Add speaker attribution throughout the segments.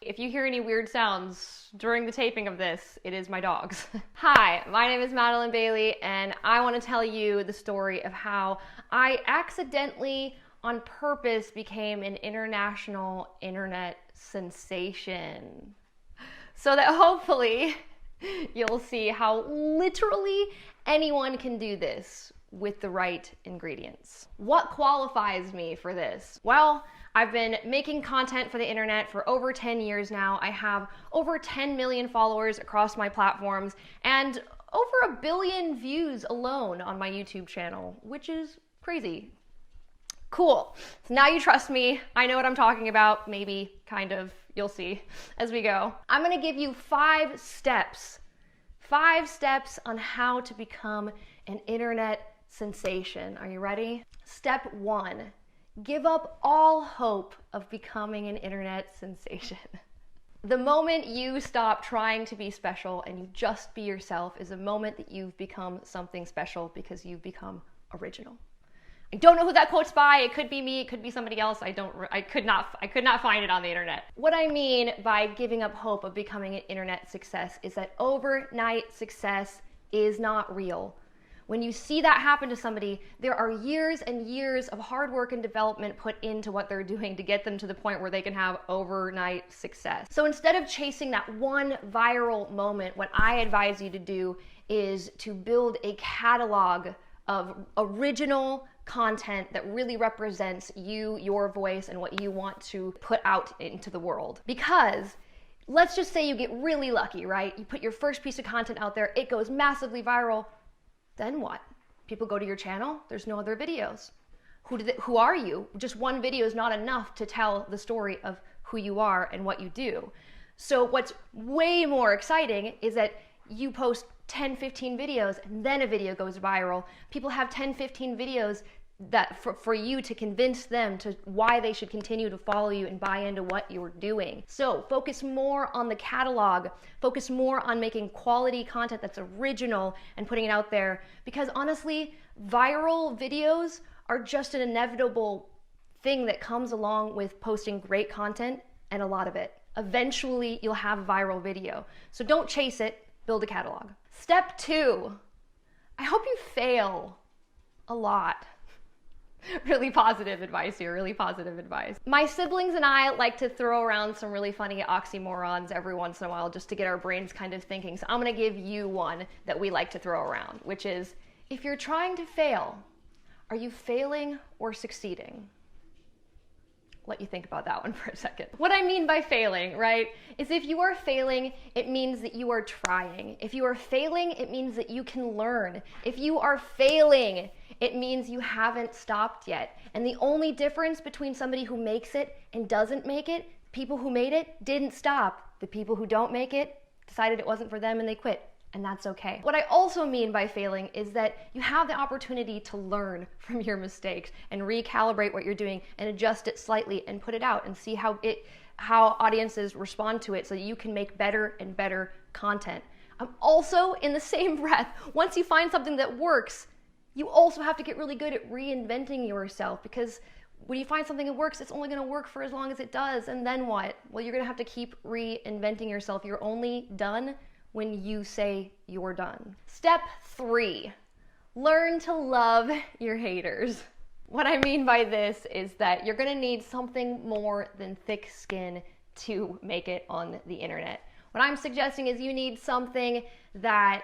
Speaker 1: If you hear any weird sounds during the taping of this, it is my dogs. Hi, my name is Madeline Bailey, and I want to tell you the story of how I accidentally, on purpose, became an international internet sensation. So that hopefully you'll see how literally anyone can do this with the right ingredients. What qualifies me for this? Well, I've been making content for the internet for over 10 years now. I have over 10 million followers across my platforms and over 1 billion views alone on my YouTube channel, which is crazy. Cool. So now you trust me. I know what I'm talking about. Maybe, kind of. You'll see as we go. I'm going to give you 5 steps. 5 steps on how to become an internet sensation. Are you ready? Step 1. Give up all hope of becoming an internet sensation. The moment you stop trying to be special and you just be yourself is the moment that you've become something special because you've become original. I don't know who that quote's by. It could be me, it could be somebody else. I could not find it on the internet. What I mean by giving up hope of becoming an internet success is that overnight success is not real. When you see that happen to somebody, there are years and years of hard work and development put into what they're doing to get them to the point where they can have overnight success. So instead of chasing that one viral moment, what I advise you to do is to build a catalog of original content that really represents you, your voice, and what you want to put out into the world. Because let's just say you get really lucky, right? You put your first piece of content out there, it goes massively viral. Then what? People go to your channel, there's no other videos. Who are you? Just one video is not enough to tell the story of who you are and what you do. So what's way more exciting is that you post 10, 15 videos and then a video goes viral. People have 10, 15 videos that for you to convince them to why they should continue to follow you and buy into what you're doing. So focus more on the catalog, focus more on making quality content that's original and putting it out there, because honestly, viral videos are just an inevitable thing that comes along with posting great content, and a lot of it. Eventually, you'll have a viral video. So don't chase it, build a catalog. Step 2, I hope you fail a lot. Really positive advice here, really positive advice. My siblings and I like to throw around some really funny oxymorons every once in a while just to get our brains kind of thinking. So I'm gonna give you one that we like to throw around, which is, if you're trying to fail, are you failing or succeeding? Let you think about that one for a second. What I mean by failing, right, is if you are failing, it means that you are trying. If you are failing, it means that you can learn. If you are failing, it means you haven't stopped yet. And the only difference between somebody who makes it and doesn't make it, people who made it didn't stop. The people who don't make it decided it wasn't for them and they quit. And that's okay. What I also mean by failing is that you have the opportunity to learn from your mistakes and recalibrate what you're doing and adjust it slightly and put it out and see how audiences respond to it so that you can make better and better content. Also, in the same breath, once you find something that works, you also have to get really good at reinventing yourself, because when you find something that works, it's only going to work for as long as it does. And then what? Well, you're going to have to keep reinventing yourself. You're only done when you say you're done. Step 3, learn to love your haters. What I mean by this is that you're gonna need something more than thick skin to make it on the internet. What I'm suggesting is you need something that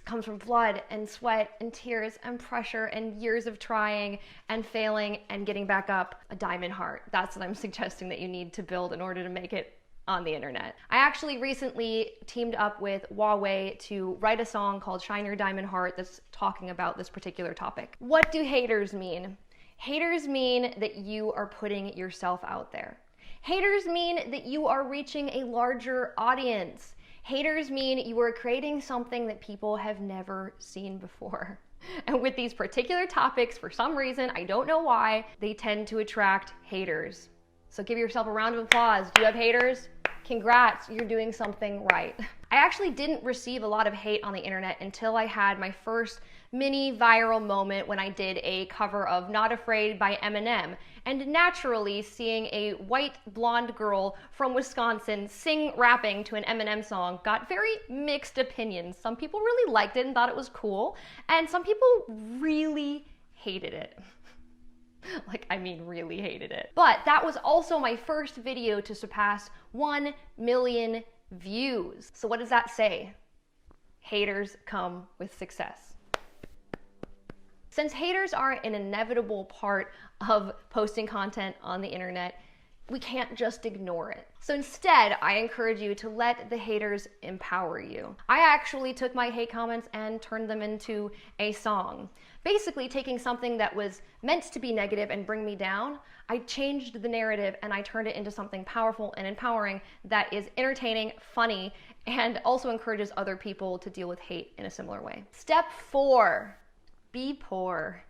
Speaker 1: comes from blood and sweat and tears and pressure and years of trying and failing and getting back up. A diamond heart. That's what I'm suggesting that you need to build in order to make it on the internet. I actually recently teamed up with Huawei to write a song called Shine Your Diamond Heart that's talking about this particular topic. What do haters mean? Haters mean that you are putting yourself out there. Haters mean that you are reaching a larger audience. Haters mean you are creating something that people have never seen before. And with these particular topics, for some reason, I don't know why, they tend to attract haters. So give yourself a round of applause. Do you have haters? Congrats, you're doing something right. I actually didn't receive a lot of hate on the internet until I had my first mini viral moment when I did a cover of Not Afraid by Eminem. And naturally, seeing a white blonde girl from Wisconsin sing rapping to an Eminem song got very mixed opinions. Some people really liked it and thought it was cool, and some people really hated it. Like, I mean, really hated it. But that was also my first video to surpass 1 million views. So what does that say? Haters come with success. Since haters are an inevitable part of posting content on the internet, we can't just ignore it. So instead, I encourage you to let the haters empower you. I actually took my hate comments and turned them into a song. Basically taking something that was meant to be negative and bring me down, I changed the narrative and I turned it into something powerful and empowering that is entertaining, funny, and also encourages other people to deal with hate in a similar way. Step 4, be poor.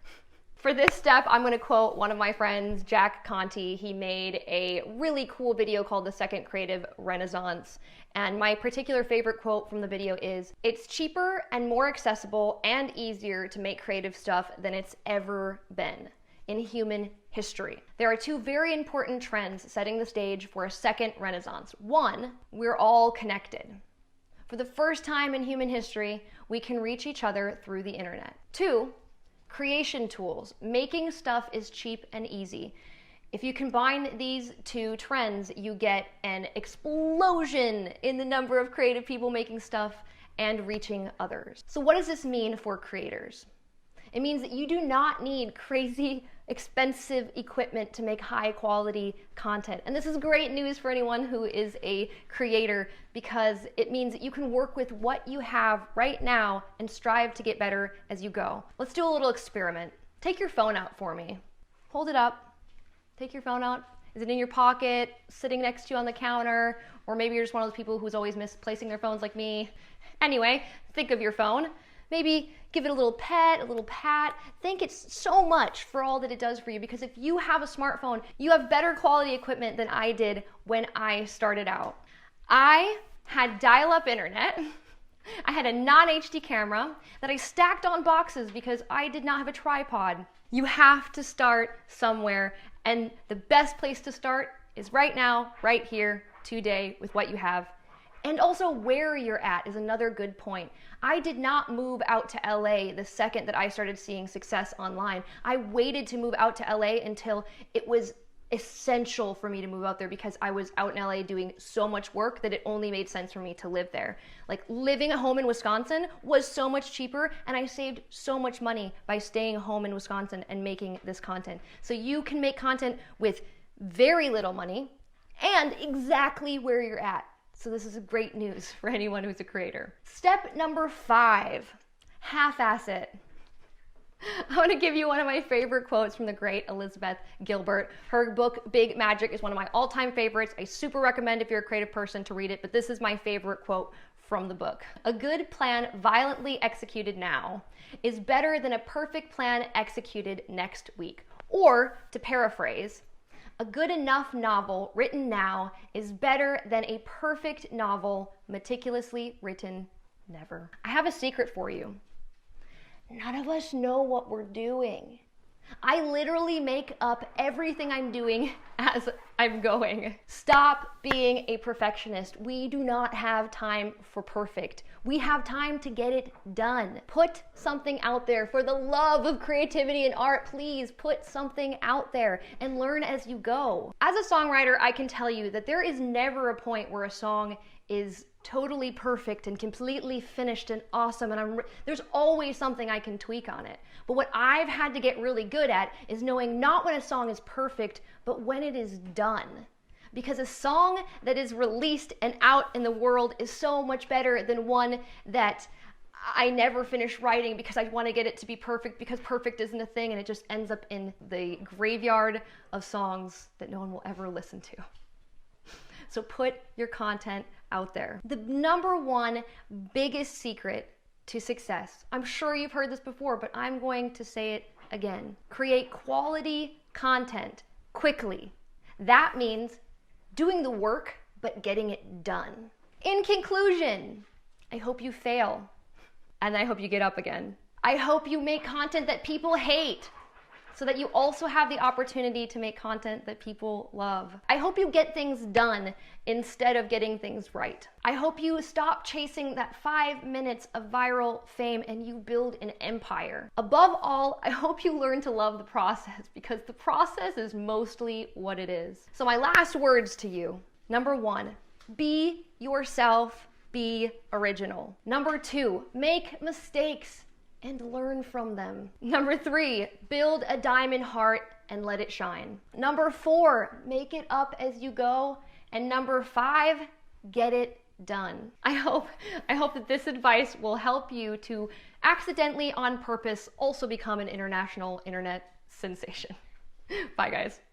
Speaker 1: For this step, I'm going to quote one of my friends, Jack Conte. He made a really cool video called The Second Creative Renaissance. And my particular favorite quote from the video is, "It's cheaper and more accessible and easier to make creative stuff than it's ever been in human history. There are 2 very important trends setting the stage for a second renaissance. 1, we're all connected. For the first time in human history, we can reach each other through the internet. 2, creation tools. Making stuff is cheap and easy. If you combine these 2 trends, you get an explosion in the number of creative people making stuff and reaching others." So what does this mean for creators? It means that you do not need crazy expensive equipment to make high quality content. And this is great news for anyone who is a creator, because it means that you can work with what you have right now and strive to get better as you go. Let's do a little experiment. Take your phone out for me. Hold it up. Take your phone out. Is it in your pocket, sitting next to you on the counter? Or maybe you're just one of those people who's always misplacing their phones like me. Anyway, think of your phone. Maybe give it a little pet, a little pat. Thank it so much for all that it does for you, because if you have a smartphone, you have better quality equipment than I did when I started out. I had dial-up internet. I had a non-HD camera that I stacked on boxes because I did not have a tripod. You have to start somewhere, and the best place to start is right now, right here, today, with what you have. And also where you're at is another good point. I did not move out to LA the second that I started seeing success online. I waited to move out to LA until it was essential for me to move out there, because I was out in LA doing so much work that it only made sense for me to live there. Like, living at home in Wisconsin was so much cheaper, and I saved so much money by staying home in Wisconsin and making this content. So you can make content with very little money and exactly where you're at. So this is great news for anyone who's a creator. Step number 5, half-ass it. I want to give you one of my favorite quotes from the great Elizabeth Gilbert. Her book, Big Magic, is one of my all-time favorites. I super recommend if you're a creative person to read it, but this is my favorite quote from the book. "A good plan violently executed now is better than a perfect plan executed next week." Or, to paraphrase, "A good enough novel written now is better than a perfect novel meticulously written never." I have a secret for you. None of us know what we're doing. I literally make up everything I'm doing as I'm going. Stop being a perfectionist. We do not have time for perfect. We have time to get it done. Put something out there. For the love of creativity and art, please put something out there and learn as you go. As a songwriter, I can tell you that there is never a point where a song is totally perfect and completely finished and awesome, and there's always something I can tweak on it. But what I've had to get really good at is knowing not when a song is perfect, but when it is done. Because a song that is released and out in the world is so much better than one that I never finish writing because I want to get it to be perfect, because perfect isn't a thing, and it just ends up in the graveyard of songs that no one will ever listen to. So put your content out there. The number 1 biggest secret to success, I'm sure you've heard this before, but I'm going to say it again. Create quality content quickly. That means doing the work, but getting it done. In conclusion, I hope you fail, and I hope you get up again. I hope you make content that people hate, so that you also have the opportunity to make content that people love. I hope you get things done instead of getting things right. I hope you stop chasing that 5 minutes of viral fame and you build an empire. Above all, I hope you learn to love the process, because the process is mostly what it is. So my last words to you. Number 1, be yourself, be original. Number 2, make mistakes and learn from them. Number 3, build a diamond heart and let it shine. Number 4, make it up as you go. And number 5, get it done. I hope that this advice will help you to accidentally, on purpose, also become an international internet sensation. Bye, guys.